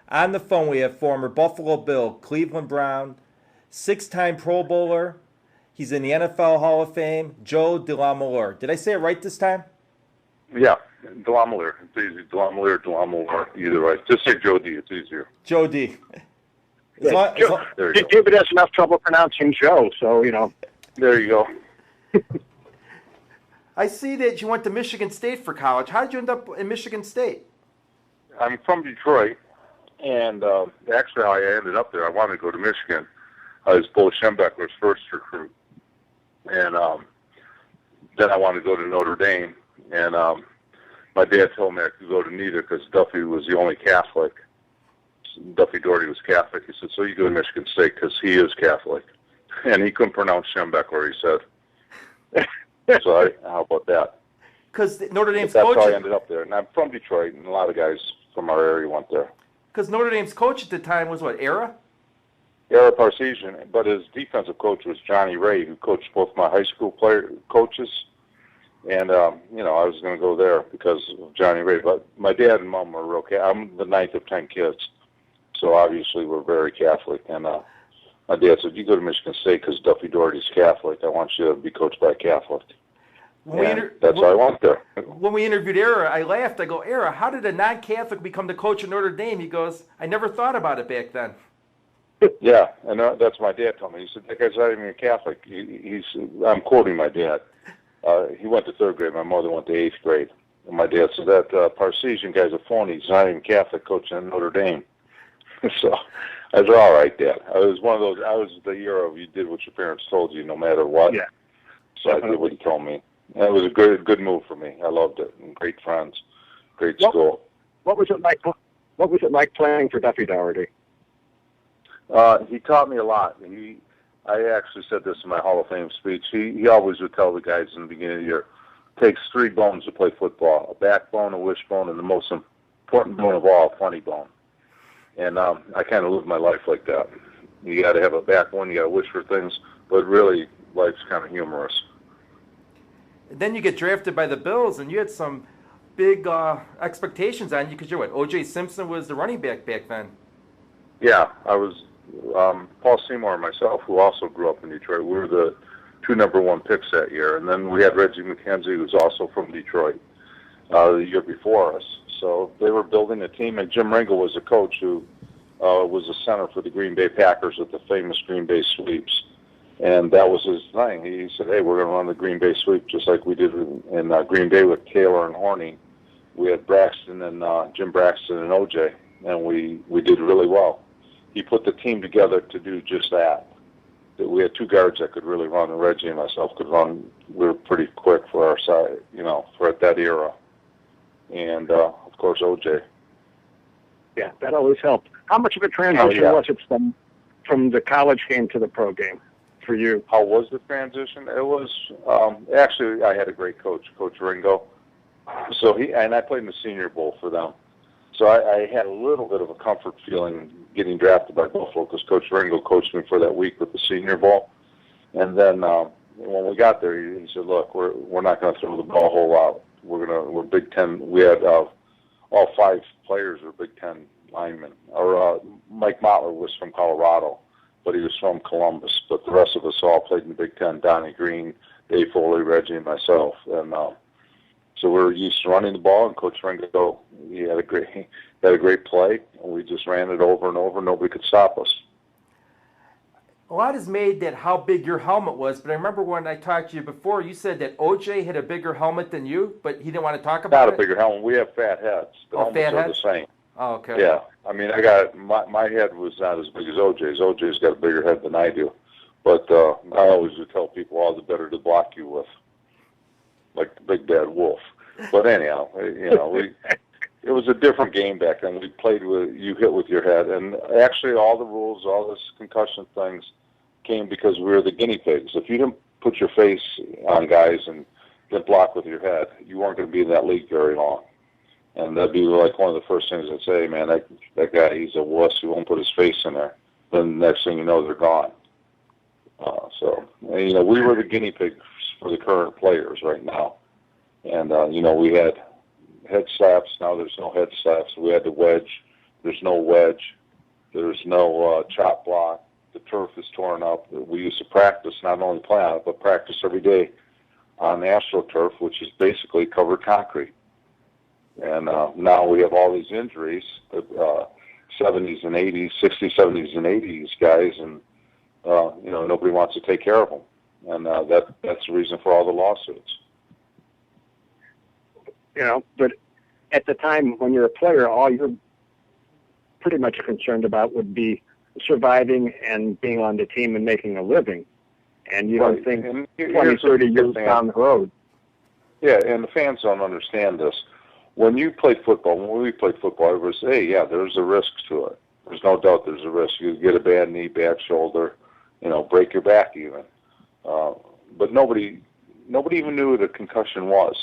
On the phone, we have former Buffalo Bill, Cleveland Brown, six-time Pro Bowler. He's in the NFL Hall of Fame, Joe DeLamielleure. Did I say it right this time? Yeah, DeLamielleure. It's easy. DeLamielleure, either way. Just say Joe D. It's easier. Joe D. Yeah, David has enough trouble pronouncing Joe, so, There you go. I see that you went to Michigan State for college. How did you end up in Michigan State? I'm from Detroit, and actually how I ended up there, I wanted to go to Michigan. I was Bo Schembechler's first recruit. And then I wanted to go to Notre Dame, and my dad told me I could go to neither because Duffy was the only Catholic. Duffy Doherty was Catholic. He said, so you go to Michigan State because he is Catholic. And he couldn't pronounce Schembechler, he said. So how about that? Because Notre Dame's that's coach... how I ended up there. And I'm from Detroit, and a lot of guys from our area went there. Because Notre Dame's coach at the time was what, Era? Era Parseghian, but his defensive coach was Johnny Ray, who coached both my high school coaches. And, I was going to go there because of Johnny Ray. But my dad and mom were real I'm the ninth of 10 kids. So obviously we're very Catholic. And my dad said, you go to Michigan State because Duffy Doherty's Catholic. I want you to be coached by a Catholic. That's why I went there. When we interviewed Era, I laughed. I go, Era, how did a non-Catholic become the coach of Notre Dame? He goes, I never thought about it back then. Yeah, and that's my dad told me. He said, that guy's not even a Catholic. I'm quoting my dad. He went to third grade. My mother went to eighth grade. And my dad said, that Parseghian guy's a phony. He's not even Catholic, coaching at Notre Dame. So I said, all right, Dad. I was one of those. I was the year of you did what your parents told you no matter what. Yeah. So I did what he told me. And it was a good move for me. I loved it. And great friends, great school. What was it like? What was it like playing for Duffy Doherty? He taught me a lot. I actually said this in my Hall of Fame speech. He always would tell the guys in the beginning of the year, it takes three bones to play football: a backbone, a wishbone, and the most important bone of all, a funny bone. And I kind of live my life like that. You got to have a backbone, you got to wish for things, but really, life's kind of humorous. And then you get drafted by the Bills, and you had some big expectations on you because you're what? O.J. Simpson was the running back then. Yeah, I was. Paul Seymour and myself, who also grew up in Detroit, we were the two number one picks that year. And then we had Reggie McKenzie, who was also from Detroit, the year before us. So they were building a team, and Jim Ringo was a coach who was a center for the Green Bay Packers at the famous Green Bay sweeps. And that was his thing. He said, hey, we're going to run the Green Bay sweep just like we did in Green Bay with Taylor and Horney. We had Braxton and Jim Braxton and O.J., and we did really well. He put the team together to do just that. We had two guards that could really run, and Reggie and myself could run. We were pretty quick for our side, for that era. And, of course, O.J. Yeah, that always helped. How much of a transition was it from the college game to the pro game for you? How was the transition? It was, actually, I had a great coach, Coach Ringo. So and I played in the Senior Bowl for them. So I had a little bit of a comfort feeling getting drafted by Buffalo because Coach Ringo coached me for that week with the Senior Bowl. And then when we got there, he said, "Look, we're not going to throw the ball a whole lot. We're Big Ten. We had all five players were Big Ten linemen. Mike Mottler was from Colorado, but he was from Columbus. But the rest of us all played in the Big Ten. Donnie Green, Dave Foley, Reggie, and myself. And so we're used to running the ball. And Coach Ringo, he had a great play, and we just ran it over and over. Nobody could stop us. A lot is made that how big your helmet was, but I remember when I talked to you before, you said that O.J. had a bigger helmet than you, but he didn't want to talk about it? Not a bigger helmet. We have fat heads. The helmets are the same. Oh, okay. Yeah. I mean, my head was not as big as O.J.'s. O.J.'s got a bigger head than I do. But I always would tell people, all the better to block you with, like the big bad wolf. But anyhow, it was a different game back then. We played with, you hit with your head. And actually all the rules, all this concussion things came because we were the guinea pigs. If you didn't put your face on guys and get blocked with your head, you weren't going to be in that league very long. And that'd be like one of the first things I'd say, man, that guy, he's a wuss. He won't put his face in there. Then the next thing you know, they're gone. We were the guinea pigs for the current players right now. And, we had head slaps. Now there's no head slaps. We had the wedge. There's no wedge. There's no chop block. The turf is torn up. We used to practice, not only play on it, but practice every day on AstroTurf, which is basically covered concrete. And now we have all these injuries, 70s and 80s, 60s, 70s, and 80s guys, and nobody wants to take care of them. And that's the reason for all the lawsuits. But at the time when you're a player, all you're pretty much concerned about would be surviving and being on the team and making a living. And you don't think 20, 30 years down the road. Yeah, and the fans don't understand this. When we played football, I would say, yeah, there's a risk to it. There's no doubt there's a risk. You get a bad knee, bad shoulder, break your back even. But nobody even knew what a concussion was.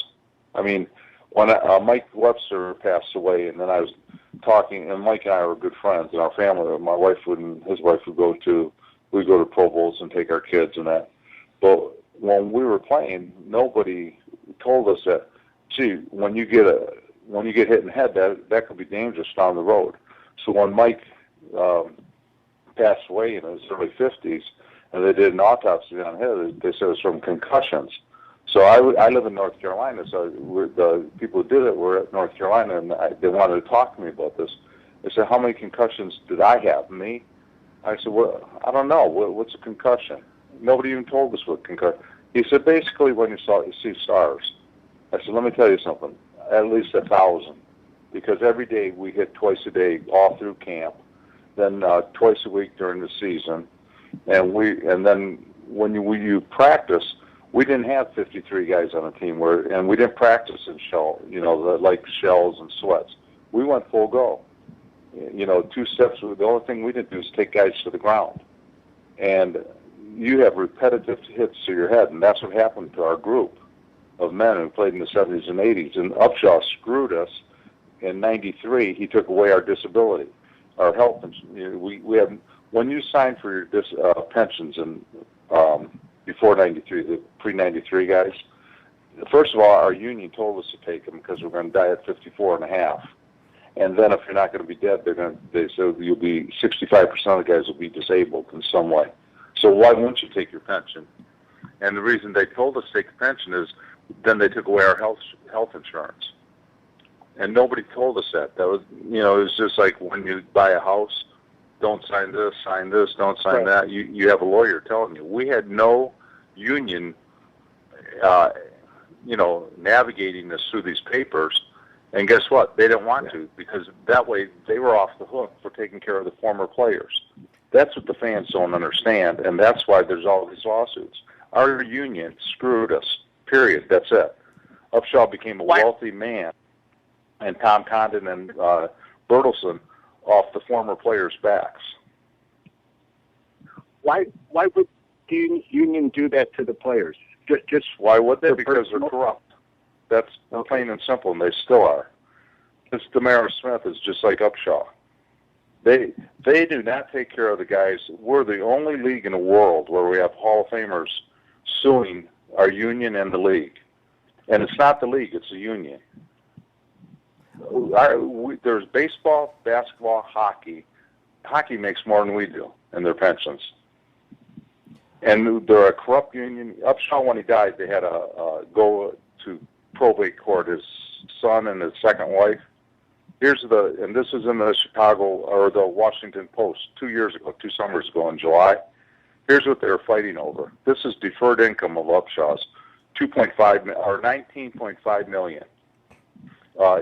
I mean, when Mike Webster passed away, and then I was talking, and Mike and I were good friends, and our family, my wife his wife would go to Pro Bowls and take our kids and that. But when we were playing, nobody told us that, gee, when you get hit in the head, that could be dangerous down the road. So when Mike passed away in his early 50s, and they did an autopsy on him, they said it was from concussions. So I live in North Carolina, so the people who did it were at North Carolina, and they wanted to talk to me about this. They said, how many concussions did I have? Me? I said, well, I don't know. What's a concussion? Nobody even told us what concussion. He said, basically when you see stars. I said, let me tell you something, at least 1,000, because every day we hit twice a day all through camp, then twice a week during the season, and then when you practice, we didn't have 53 guys on a team, and we didn't practice in like shells and sweats. We went full go. 2 steps. The only thing we didn't do is take guys to the ground, and you have repetitive hits to your head, and that's what happened to our group of men who played in the 70s and 80s. And Upshaw screwed us in '93. He took away our disability, our health. We have, when you signed for your pensions and before '93, the pre-'93 guys, first of all, our union told us to take them because we're going to die at 54 and a half. And then if you're not going to be dead, they said you'll be 65% of the guys will be disabled in some way. So why wouldn't you take your pension? And the reason they told us to take the pension is then they took away our health insurance. And nobody told us that. That was, it was just like when you buy a house, don't sign this, don't sign that. You have a lawyer telling you. We had no union, navigating us through these papers. And guess what? They didn't want to, because that way they were off the hook for taking care of the former players. That's what the fans don't understand, and that's why there's all these lawsuits. Our union screwed us, period. That's it. Upshaw became a wealthy man, and Tom Condon and Bertelsen off the former players' backs. Why would the union do that to the players? Just why would they? Because they're corrupt. That's plain and simple, and they still are. This DeLamielleure Smith is just like Upshaw. They do not take care of the guys. We're the only league in the world where we have Hall of Famers suing our union and the league. And it's not the league, it's the union. There's baseball, basketball, hockey. Hockey makes more than we do in their pensions. And they're a corrupt union. Upshaw, when he died, they had to go to probate court, his son and his second wife. And this is in the Chicago, or the Washington Post 2 summers ago in July. Here's what they were fighting over. This is deferred income of Upshaw's, 19.5 million.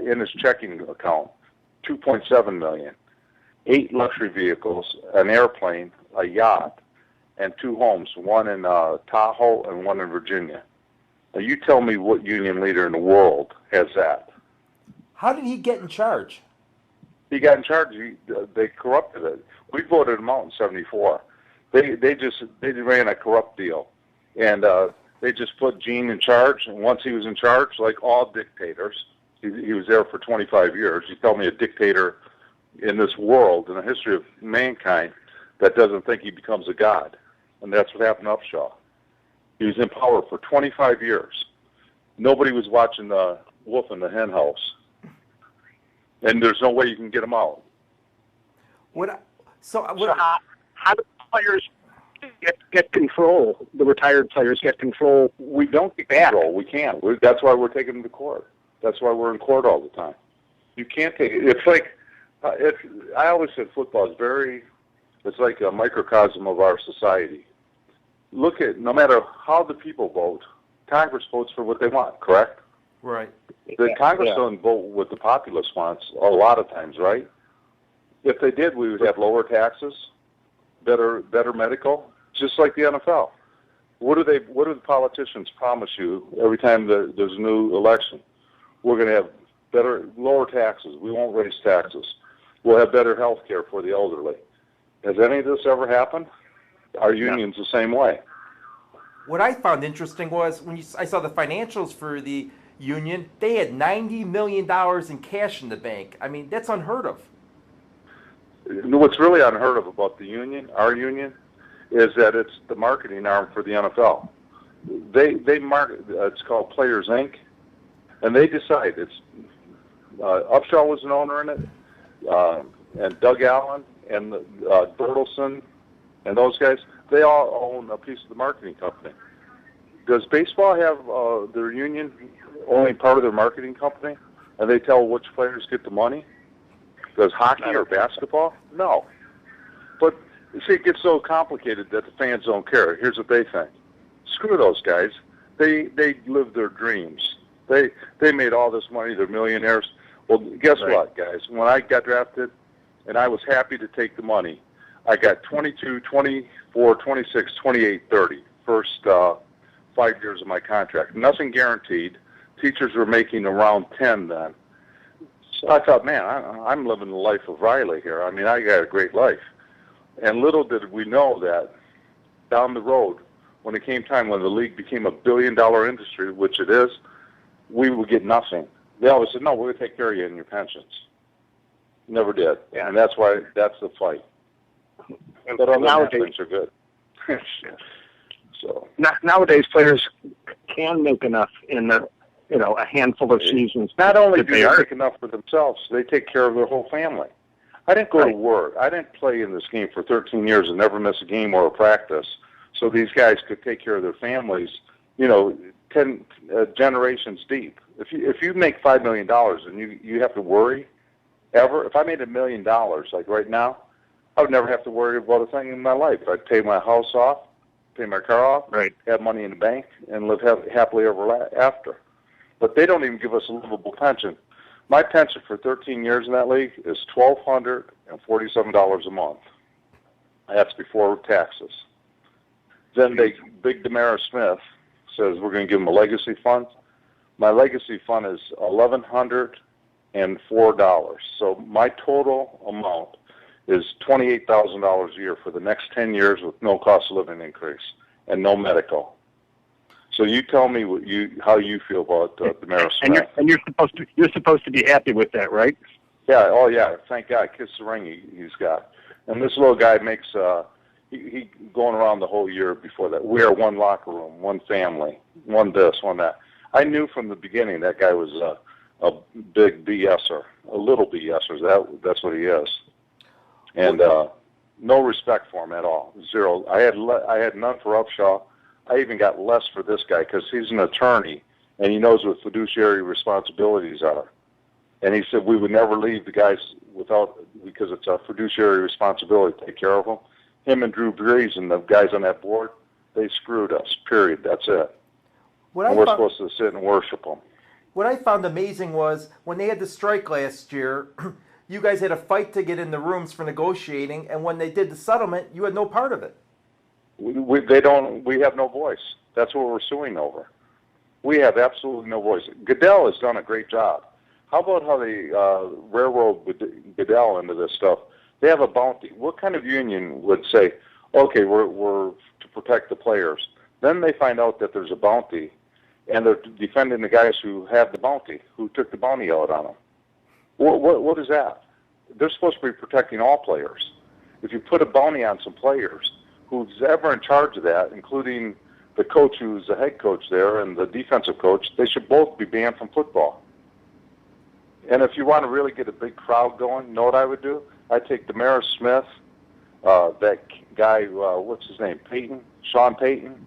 In his checking account, 2.7 million. 8 luxury vehicles, an airplane, a yacht, and 2 homes, one in Tahoe and one in Virginia. Now, you tell me what union leader in the world has that. How did he get in charge? He got in charge. They corrupted it. We voted him out in '74. They ran a corrupt deal, and they just put Gene in charge. And once he was in charge, like all dictators, he was there for 25 years. You tell me a dictator in this world, in the history of mankind, that doesn't think he becomes a god. And that's what happened to Upshaw. He was in power for 25 years. Nobody was watching the wolf in the hen house. And there's no way you can get him out. So how do players get control? The retired players get control. We don't get control. We can't. That's why we're taking them to court. That's why we're in court all the time. You can't take it. It's like, I always said football is it's like a microcosm of our society. Look at, no matter how the people vote, Congress votes for what they want, correct? Right. The Congress doesn't vote what the populace wants a lot of times, right? If they did, we would have lower taxes, better medical, just like the NFL. What do the politicians promise you every time there's a new election? We're going to have lower taxes. We won't raise taxes. We'll have better health care for the elderly. Has any of this ever happened? Our union's the same way. What I found interesting was I saw the financials for the union, they had $90 million in cash in the bank. I mean, that's unheard of. What's really unheard of about the union, our union, is that it's the marketing arm for the NFL. They market. It's called Players Inc., and they decide. It's Upshaw was an owner in it, and Doug Allen and Bertelson and those guys. They all own a piece of the marketing company. Does baseball have their union only part of their marketing company, and they tell which players get the money? Does hockey or basketball? No. But, see, it gets so complicated that the fans don't care. Here's what they think. Screw those guys. They live their dreams. They made all this money. They're millionaires. Well, guess what, guys? When I got drafted, and I was happy to take the money, I got 22, 24, 26, 28, 30. First 5 years of my contract. Nothing guaranteed. Teachers were making around 10 then. So I thought, man, I'm living the life of Riley here. I mean, I got a great life. And little did we know that down the road, when it came time when the league became $1 billion industry, which it is, we would get nothing. They always said, no, we're going to take care of you in your pensions. Never did. Yeah. And that's why that's the fight. But other things are good. So nowadays, players can make enough in a handful of seasons. Not only do they make enough for themselves, they take care of their whole family. I didn't go to work. I didn't play in this game for 13 years and never miss a game or a practice. So these guys could take care of their families, 10 generations deep. If you make $5 million and you have to worry ever, if I made $1 million like right now, I would never have to worry about a thing in my life. I'd pay my house off, pay my car off, have money in the bank, and live happily ever after. But they don't even give us a livable pension. My pension for 13 years in that league is $1,247 a month. That's before taxes. Then Big DeLamielleure Smith says we're going to give them a legacy fund. My legacy fund is $1,104. So my total amount is $28,000 a year for the next 10 years with no cost of living increase and no medical. So you tell me how you feel about DeLamielleure Smith. And you're supposed to be happy with that, right? Yeah. Oh yeah. Thank God. Kiss the ring he's got. And this little guy makes he going around the whole year before that. We are one locker room, one family, one this, one that. I knew from the beginning that guy was a big BSer, a little BSer. That's what he is. And no respect for him at all. Zero. I had none for Upshaw. I even got less for this guy because he's an attorney and he knows what fiduciary responsibilities are. And he said we would never leave the guys because it's a fiduciary responsibility to take care of them. Him and Drew Brees and the guys on that board, they screwed us. Period. That's it. And we're supposed to sit and worship them. What I found amazing was when they had the strike last year, you guys had a fight to get in the rooms for negotiating, and when they did the settlement, you had no part of it. We have no voice. That's what we're suing over. We have absolutely no voice. Goodell has done a great job. How about how they railroad Goodell into this stuff? They have a bounty. What kind of union would say, okay, we're to protect the players? Then they find out that there's a bounty, and they're defending the guys who have the bounty, who took the bounty out on them. What is that? They're supposed to be protecting all players. If you put a bounty on some players, who's ever in charge of that, including the coach who's the head coach there and the defensive coach, they should both be banned from football. And if you want to really get a big crowd going, you know what I would do? I take Demaris Smith, that guy, what's his name, Sean Payton,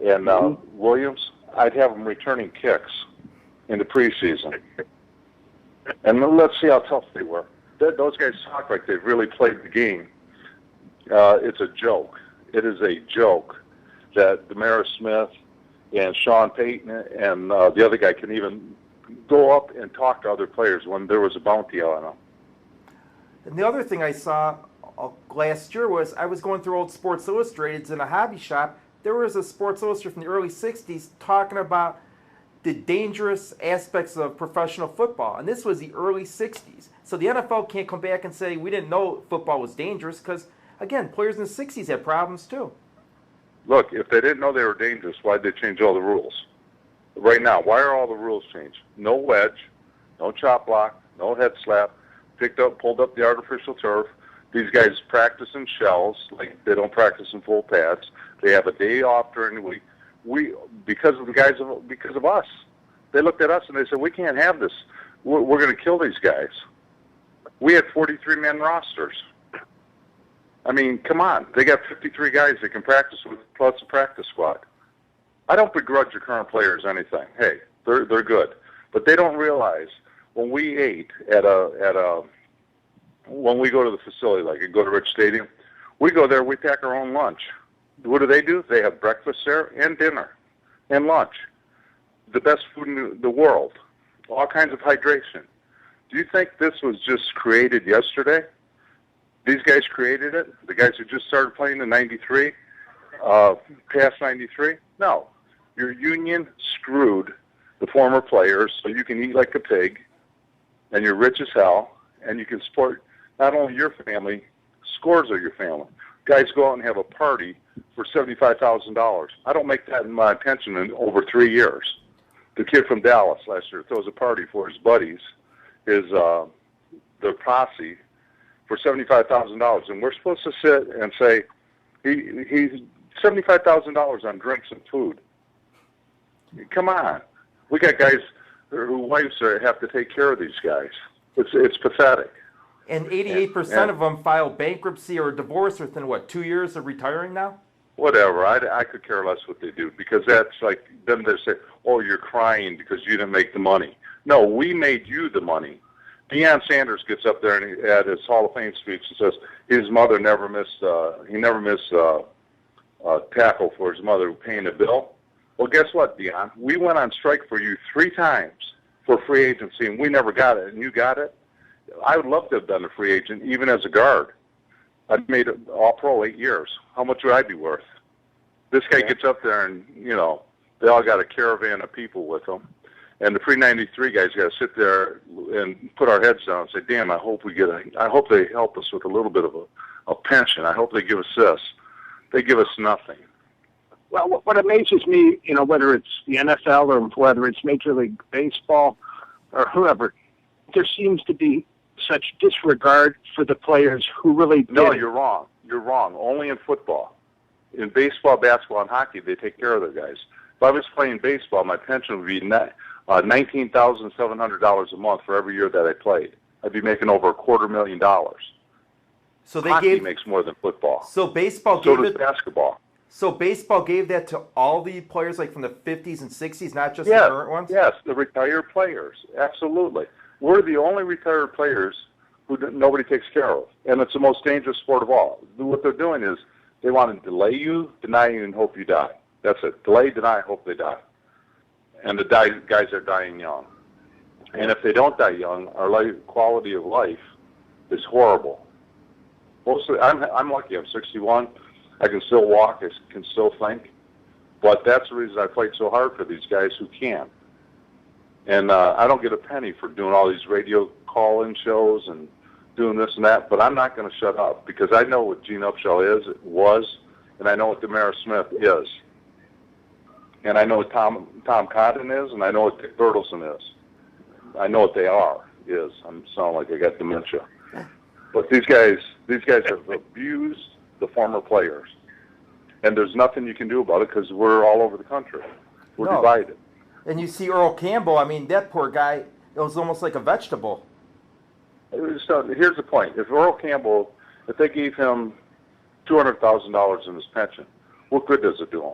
and Williams. I'd have them returning kicks in the preseason. And let's see how tough they were. Those guys talk like they've really played the game. It's a joke. It is a joke that Demaris Smith and Sean Payton and the other guy can even go up and talk to other players when there was a bounty on them. And the other thing I saw last year was I was going through old Sports Illustrateds in a hobby shop. There was a Sports Illustrated from the early 60s talking about the dangerous aspects of professional football. And this was the early 60s. So the NFL can't come back and say we didn't know football was dangerous because, again, players in the 60s had problems too. Look, if they didn't know they were dangerous, why'd they change all the rules? Right now, why are all the rules changed? No wedge, no chop block, no head slap, pulled up the artificial turf. These guys practice in shells, like they don't practice in full pads. They have a day off during the week. Because of us. They looked at us and they said, we can't have this. We're going to kill these guys. We had 43-man rosters. I mean, come on. They got 53 guys they can practice with, plus a practice squad. I don't begrudge your current players anything. Hey, they're good. But they don't realize when we ate when we go to the facility, like go to Rich Stadium, we go there, we pack our own lunch. What do? They have breakfast there and dinner and lunch. The best food in the world. All kinds of hydration. Do you think this was just created yesterday? These guys created it? The guys who just started playing in 93, past 93? No. Your union screwed the former players so you can eat like a pig, and you're rich as hell, and you can support not only your family, scores of your family. Guys go out and have a party for $75,000. I don't make that in my pension in over 3 years. The kid from Dallas last year throws a party for his buddies, their posse, for $75,000, and we're supposed to sit and say he's $75,000 on drinks and food. Come on, we got guys whose wives have to take care of these guys. It's pathetic. And 88% of them file bankruptcy or divorce within, 2 years of retiring now? Whatever. I could care less what they do because that's like them to say, oh, you're crying because you didn't make the money. No, we made you the money. Deion Sanders gets up there and at his Hall of Fame speech and says his mother never missed tackle for his mother paying a bill. Well, guess what, Deion? We went on strike for you 3 times for free agency, and we never got it, and you got it. I would love to have been a free agent, even as a guard. I'd made it all-pro 8 years. How much would I be worth? This guy gets up there, and, they all got a caravan of people with them. And the pre-93 guys got to sit there and put our heads down and say, damn, I hope they help us with a little bit of a pension. I hope they give us this. They give us nothing. Well, what amazes me, whether it's the NFL or whether it's Major League Baseball or whoever, there seems to be such disregard for the players who really did. No, you're wrong. You're wrong. Only in football. In baseball, basketball, and hockey, they take care of their guys. If I was playing baseball, my pension would be $19,700 a month for every year that I played. I'd be making over $250,000. So hockey makes more than football. So baseball so gave does basketball. So baseball gave that to all the players, like from the 50s and 60s, not just the current ones? Yes, the retired players. Absolutely. We're the only retired players who nobody takes care of, and it's the most dangerous sport of all. What they're doing is they want to delay you, deny you, and hope you die. That's it. Delay, deny, hope they die. And the guys are dying young. And if they don't die young, our quality of life is horrible. Mostly, I'm lucky. I'm 61. I can still walk. I can still think. But that's the reason I fight so hard for these guys who can't. And I don't get a penny for doing all these radio call-in shows and doing this and that, but I'm not going to shut up because I know what Gene Upshaw was, and I know what Demaris Smith is. And I know what Tom Cotton is, and I know what Dick Bertelsen is. I know what they are, I'm sounding like I got dementia. But these guys have abused the former players. And there's nothing you can do about it because we're all over the country. We're divided. And you see Earl Campbell, that poor guy, it was almost like a vegetable. So here's the point. If Earl Campbell, if they gave him $200,000 in his pension, what good does it do him?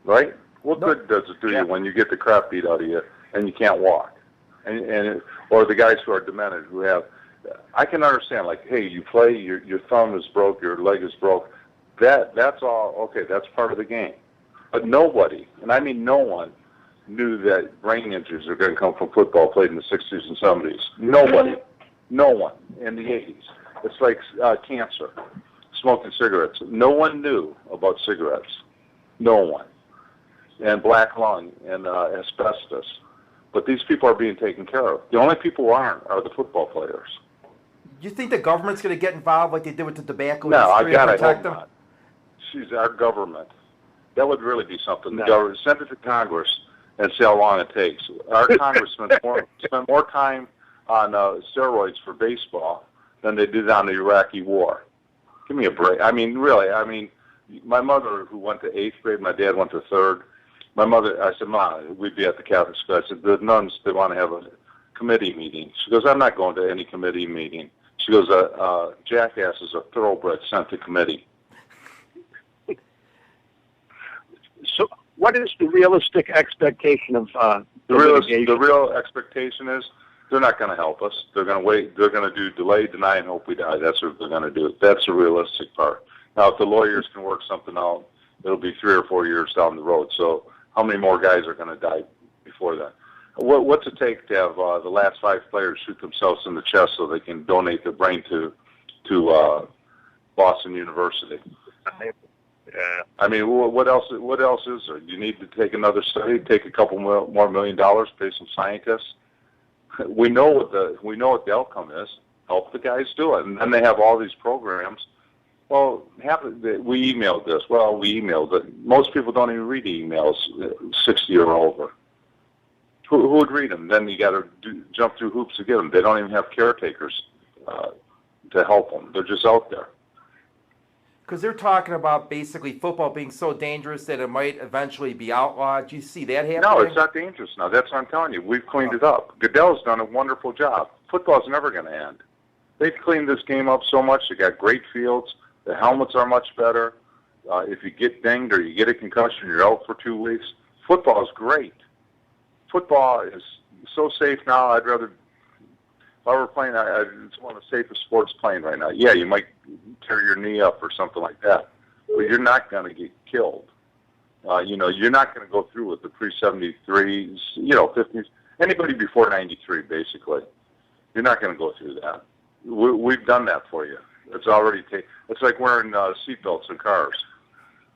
Right? What good does it do you when you get the crap beat out of you and you can't walk? Or the guys who are demented who have, I can understand, like, hey, you play, your thumb is broke, your leg is broke. That's all, okay, that's part of the game. But nobody, and I mean no one, knew that brain injuries are going to come from football played in the 60s and 70s. Nobody. No one in the 80s. It's like cancer, smoking cigarettes. No one knew about cigarettes. No one. And black lung and asbestos. But these people are being taken care of. The only people who aren't are the football players. You think the government's going to get involved like they did with the tobacco industry and protect them? Not. She's our government. That would really be something. No. The government, send it to Congress and see how long it takes. Our congressmen spent more time on steroids for baseball than they did on the Iraqi war. Give me a break. I mean, really, my mother, who went to 8th grade, my dad went to 3rd. My mother, I said, Ma, we'd be at the Catholic school. I said, the nuns, they want to have a committee meeting. She goes, I'm not going to any committee meeting. She goes, jackasses are thoroughbred sent to committee. So what is the realistic expectation of the real expectation is they're not going to help us. They're going to wait. They're going to do delay, deny, and hope we die. That's what they're going to do. That's the realistic part. Now, if the lawyers can work something out, it'll be 3 or 4 years down the road. So how many more guys are going to die before that? What's it take to have the last 5 players shoot themselves in the chest so they can donate their brain to Boston University? Yeah. I mean, what else is there? You need to take another study, take a couple more $1 million, pay some scientists. We know what the outcome is. Help the guys do it, and then they have all these programs. Well, we emailed this. Well, we emailed it. Most people don't even read emails 60 or over. Who would read them? Then you got to jump through hoops to get them. They don't even have caretakers to help them. They're just out there. Because they're talking about basically football being so dangerous that it might eventually be outlawed. Do you see that happening? No, it's not dangerous now. That's what I'm telling you. We've cleaned it up. Goodell's done a wonderful job. Football's never going to end. They've cleaned this game up so much. They got great fields. The helmets are much better. If you get dinged or you get a concussion, you're out for 2 weeks. Football is great. Football is so safe now. I'd rather, if I were playing, it's one of the safest sports playing right now. Yeah, you might tear your knee up or something like that, but you're not going to get killed. You're not going to go through with the pre-73s, 50s, anybody before 93, basically. You're not going to go through that. We've done that for you. It's already it's like wearing seatbelts in cars.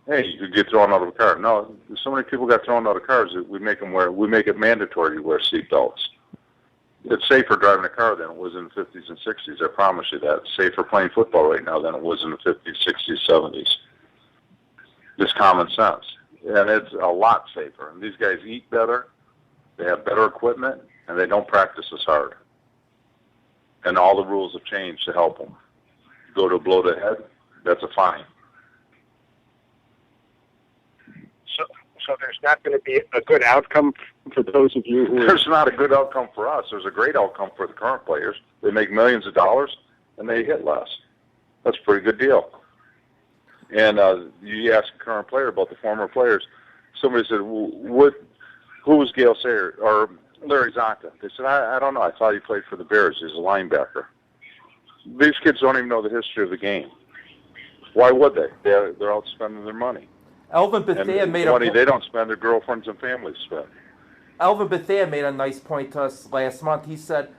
Hey, you could get thrown out of a car. No, so many people got thrown out of cars that we make it mandatory to wear seatbelts. It's safer driving a car than it was in the 50s and 60s. I promise you that. It's safer playing football right now than it was in the 50s, 60s, 70s. Just common sense. And it's a lot safer. And these guys eat better, they have better equipment, and they don't practice as hard. And all the rules have changed to help them. Go to a blow to the head, that's a fine. So there's not going to be a good outcome for those of you who... There's not a good outcome for us. There's a great outcome for the current players. They make millions of dollars, and they hit less. That's a pretty good deal. And you ask a current player about the former players. Somebody said, who was Gale Sayre or Larry Zonta? They said, I don't know. I thought he played for the Bears. He's a linebacker. These kids don't even know the history of the game. Why would they? They're out spending their money. Elvin Bethea made money they don't spend, their girlfriends and families spend. Elvin Bethea made a nice point to us last month. He said,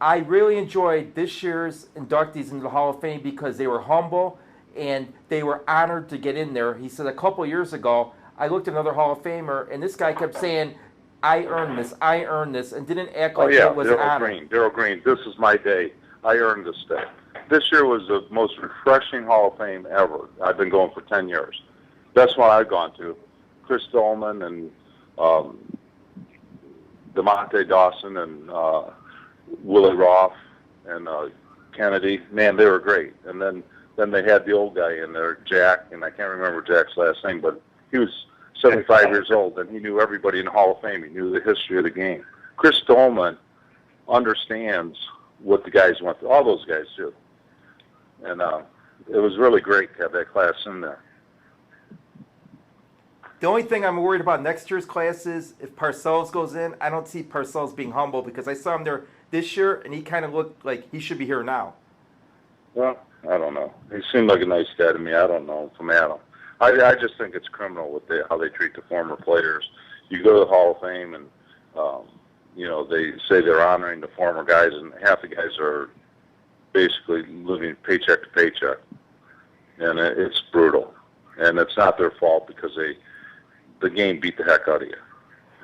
I really enjoyed this year's inductees into the Hall of Fame because they were humble and they were honored to get in there. He said a couple years ago, I looked at another Hall of Famer, and this guy kept saying, I earned this, and didn't act like it was an honor. Darryl Green, this is my day. I earned this day. This year was the most refreshing Hall of Fame ever. I've been going for 10 years. That's what I've gone to. Chris Dolman and DeMonte Dawson and Willie Roth and Kennedy. Man, they were great. And then they had the old guy in there, Jack, and I can't remember Jack's last name, but he was 75 years old, and he knew everybody in the Hall of Fame. He knew the history of the game. Chris Dolman understands what the guys went through. All those guys do. And it was really great to have that class in there. The only thing I'm worried about next year's class is if Parcells goes in, I don't see Parcells being humble because I saw him there this year and he kind of looked like he should be here now. Well, I don't know. He seemed like a nice guy to me. I don't know from Adam. I just think it's criminal how they treat the former players. You go to the Hall of Fame and, they say they're honoring the former guys, and half the guys are basically living paycheck to paycheck. And it's brutal. And it's not their fault because the game beat the heck out of you.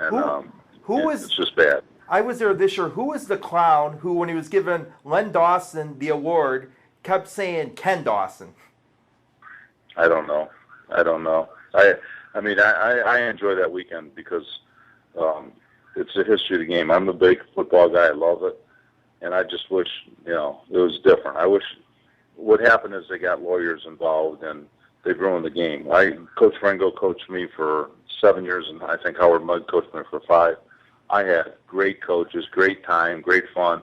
And it's just bad. I was there this year. Who was the clown who, when he was given Len Dawson the award, kept saying Ken Dawson? I don't know. I mean, I enjoy that weekend because it's the history of the game. I'm a big football guy. I love it. And I just wish, it was different. I wish what happened is they got lawyers involved and they've ruined the game. Coach Frango coached me for 7 years, and I think Howard Mudd coached me for 5. I had great coaches, great time, great fun.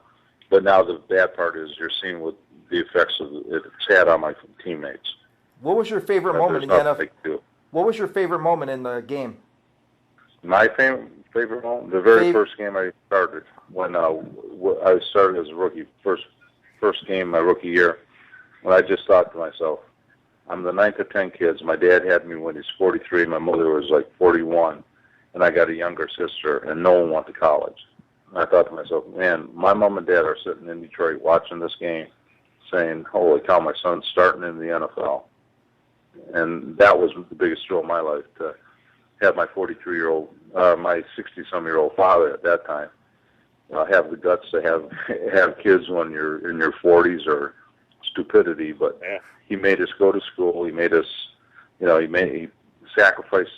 But now the bad part is you're seeing what the effects of it's had on my teammates. What was your favorite moment in the NFL? What was your favorite moment in the game? My favorite moment? The very first game I started when I started as a rookie, first game my rookie year, when I just thought to myself, I'm the 9th of 10 kids. My dad had me when he's 43. My mother was like 41. And I got a younger sister, and no one went to college. And I thought to myself, man, my mom and dad are sitting in Detroit watching this game saying, holy cow, my son's starting in the NFL. And that was the biggest thrill of my life, to have my 43-year-old, my 60-some-year-old father at that time have the guts to have kids when you're in your 40s or stupidity. But he made us go to school. He made us, he sacrificed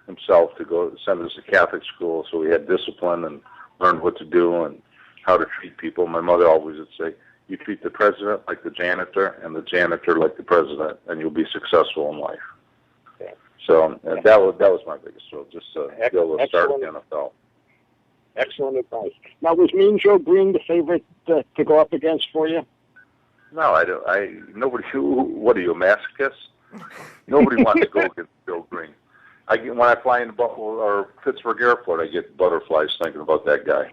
himself to send us to Catholic school, so we had discipline and learned what to do and how to treat people. My mother always would say, you treat the president like the janitor and the janitor like the president, and you'll be successful in life. Okay. So that was my biggest thrill, just to be able to start in the NFL. Excellent advice. Now, was Mean Joe Green the favorite to go up against for you? No, I don't. Nobody. What are you, a masochist? Nobody wants to go against Joe Green. When I fly into Buffalo or Pittsburgh Airport, I get butterflies thinking about that guy.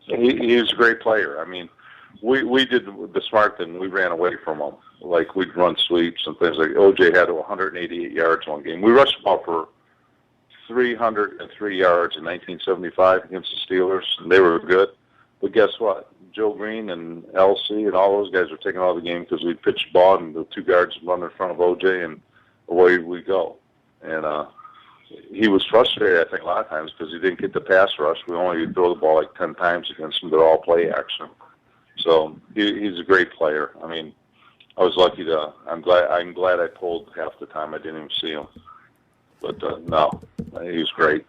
He's a great player. I mean, we did the smart thing. We ran away from him. Like, we'd run sweeps and things like O.J. had 188 yards one game. We rushed him out for 303 yards in 1975 against the Steelers, and they were good. But guess what? Joe Green and LC and all those guys were taking all the game because we pitched the ball and the 2 guards run in front of O.J., and away we go. And he was frustrated, I think, a lot of times because he didn't get the pass rush. We only throw the ball like 10 times against him. They're all play action. So he's a great player. I mean, I was lucky to. I'm glad I pulled half the time. I didn't even see him. But no, he was great.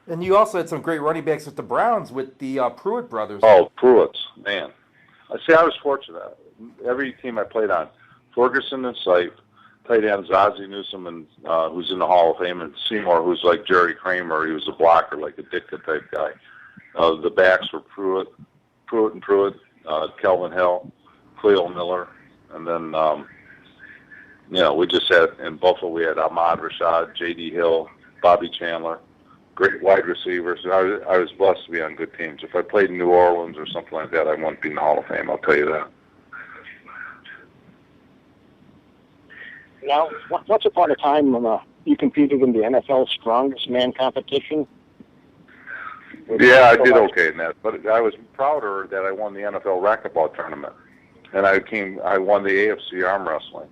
And you also had some great running backs with the Browns with the Pruitt brothers. Oh, Pruitt's, man. I was fortunate. Every team I played on, Ferguson and Sipe, tight ends Ozzie Newsome, and who's in the Hall of Fame, and Seymour, who's like Jerry Kramer. He was a blocker, like a Ditka type guy. The backs were Pruitt, Kelvin Hill, Cleo Miller, and then we just had in Buffalo we had Ahmad Rashad, J.D. Hill, Bobby Chandler, great wide receivers. I was blessed to be on good teams. If I played in New Orleans or something like that, I wouldn't be in the Hall of Fame. I'll tell you that. Now, once upon a time, you competed in the NFL Strongest Man competition. Yeah, I did okay in that, but I was prouder that I won the NFL racquetball tournament, and I won the AFC arm wrestling,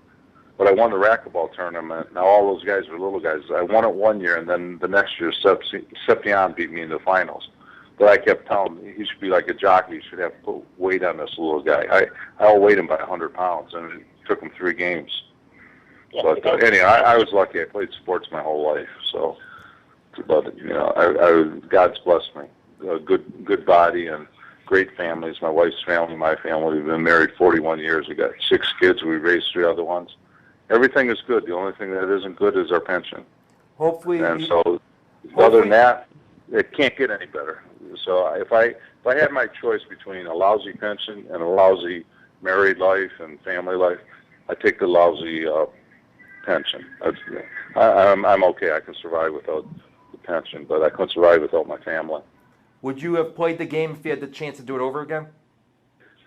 but I won the racquetball tournament. Now all those guys were little guys. I won it one year, and then the next year, Seppion beat me in the finals. But I kept telling him he should be like a jockey. He should have put weight on this little guy. I outweighed him by 100 pounds, and it took him 3 games. Yeah, but anyway, I was lucky. I played sports my whole life, so. But God's blessed me. A good body and great families. My wife's family, my family. We've been married 41 years. We got 6 kids. We raised 3 other ones. Everything is good. The only thing that isn't good is our pension. Hopefully. And so, other than that, it can't get any better. So if if I had my choice between a lousy pension and a lousy married life and family life, I take the lousy pension. I'm okay. I can survive without the pension, but I couldn't survive without my family. Would you have played the game if you had the chance to do it over again?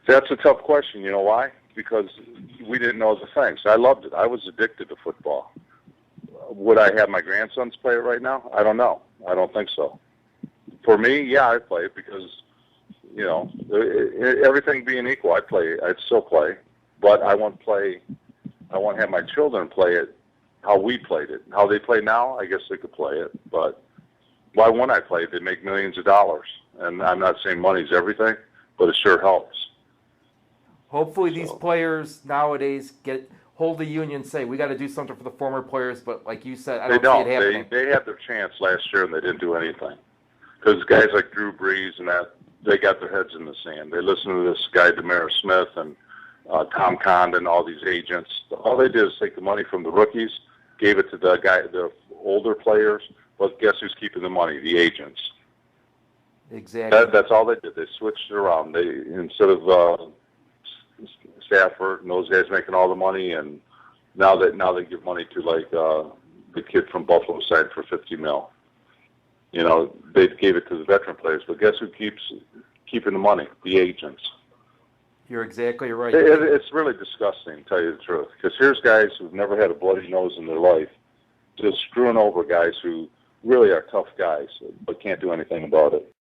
That's a tough question. You know why? Because we didn't know the things. I loved it. I was addicted to football. Would I have my grandsons play it right now? I don't know. I don't think so. For me, yeah, I'd play it because, you know, everything being equal, I'd still play, but I want to have my children play it how we played it. How they play now, I guess they could play it, but why wouldn't I play it? They make millions of dollars, and I'm not saying money's everything, but it sure helps. Hopefully these players nowadays get hold the union and say, we got to do something for the former players, but like you said, I don't see it happening. They had their chance last year, and they didn't do anything. Because guys like Drew Brees and that, they got their heads in the sand. They listened to this guy, DeLamielleure Smith, and Tom Condon, and all these agents. All they did is take the money from the rookies, gave it to the older players, but guess who's keeping the money? The agents. Exactly. That's all they did. They switched it around. They, instead of Stafford and those guys making all the money, and now they give money to like the kid from Buffalo side for $50 million. You know, they gave it to the veteran players, but guess who keeps keeping the money? The agents. You're exactly right. It's really disgusting, to tell you the truth, because here's guys who've never had a bloody nose in their life, just screwing over guys who really are tough guys, but can't do anything about it.